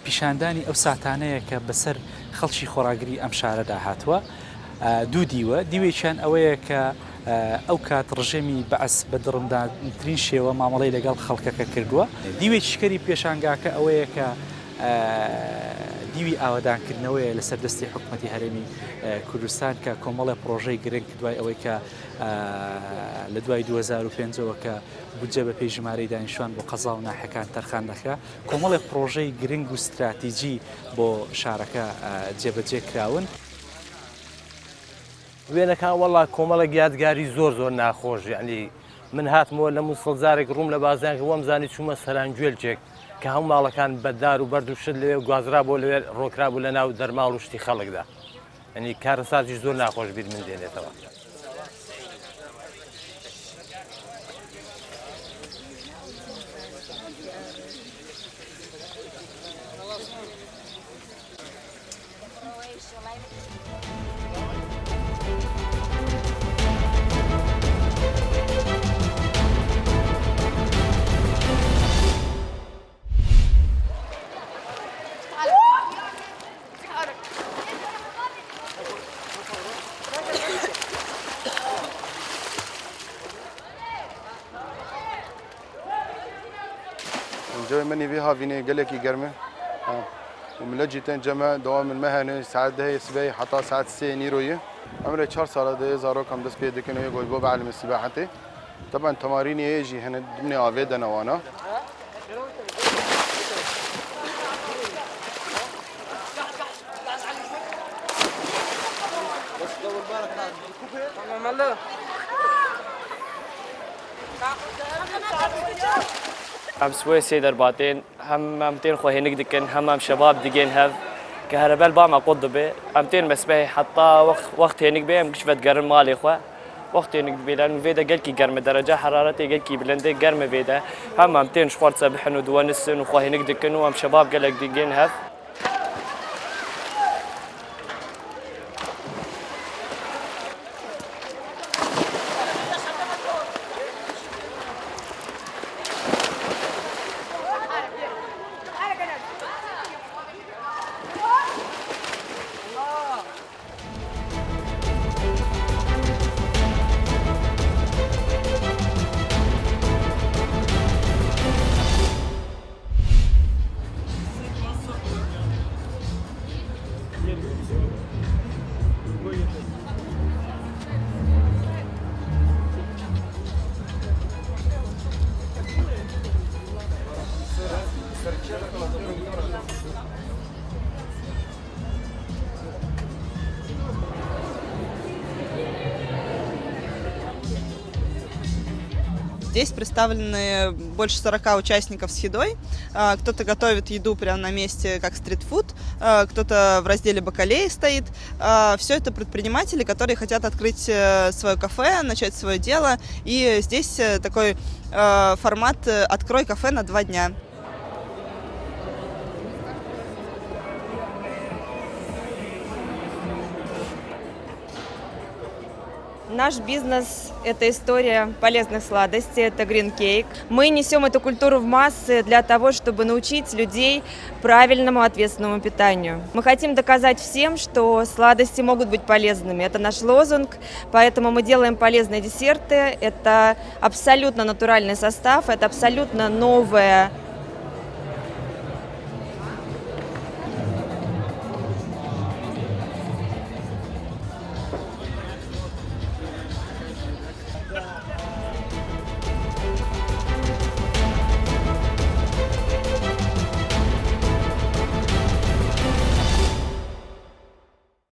پیشاندانی ئەو ساتانەیە کە بەسەر خەڵکی خۆراگری ئەم شارەدا هاتووە دوو دیوە دیوێکیان ئەوەیە کە ئەو کات ڕژێمی بەعس بە دڕنداترین شێوە مامەڵەی لەگەڵ خەڵکەکە کردووە دیوێکی شکەری پێشانگاکە ئەوەیە کە دیوی ئاوادانکردنەوەی لەسەر دەستی حکوومەتی هەرێمی کوردستان کە کۆمەڵە پرۆژەی گرنگ دوای ئەوەی کە لە دوای 2005ەوە کە بودجە بە پێی ژمارەی دانیشتوان بۆ قەزا و ناحەکان تەرخان دەکرا کۆمەڵێ پرۆژەی گرنگ و استراتیجی بۆ شارەکە جێبەجێ کراون. وێنەکان وەڵا کۆمەڵە یادگاری زۆر زۆر ناخۆش یعنی من هاتمەوە لە سەڵجارێک ڕووم لە بازیانکە وەم زانی چوومە سەرانگوێلجێک کە هەموو ماڵەکان بەدار و بەرد و شت لەوێ گوازرا بۆ لەوێ ڕۆکرا بوو لە ناو دەرماڵ و شتی خەڵکدا ئەنی کارەساتیش زۆر ناخۆش بیر من دێنێتەوە. جوي مني فيها فيني قال لك يقرمه وملجيتين جمع دوام المهنة ساعات ده سباي حتى ساعات نيروية عمره 4 سال ده زارو كم دس بيد كانوا يقول بابا علم السباحة طبعا تماريني يجي هنا ضمن عبيد أنا وانا هم سوي سيدر باتين هم امتين خوهي نقدكن هم شباب دقين هذ كهربال با ما قضبه امتين مسبه حتى وقت هنيك بهم كشفت قرن مالي خو وقت هنيك بلان فيدا قال كي قرم درجه حرارتي قال كي بلنده قرم فيدا هم امتين شفرت سبحن ودوانسن وخوهي نقدكن وهم شباب قال لك دقين هذ Здесь представлены больше 40 участников с едой. Кто-то готовит еду прямо на месте, как стритфуд, кто-то в разделе бакалеи стоит. Все это предприниматели, которые хотят открыть свое кафе, начать свое дело. И здесь такой формат «Открой кафе на 2 дня». Наш бизнес – это история полезных сладостей, это green cake. Мы несем эту культуру в массы для того, чтобы научить людей правильному ответственному питанию. Мы хотим доказать всем, что сладости могут быть полезными. Это наш лозунг, поэтому мы делаем полезные десерты. Это абсолютно натуральный состав, это абсолютно новая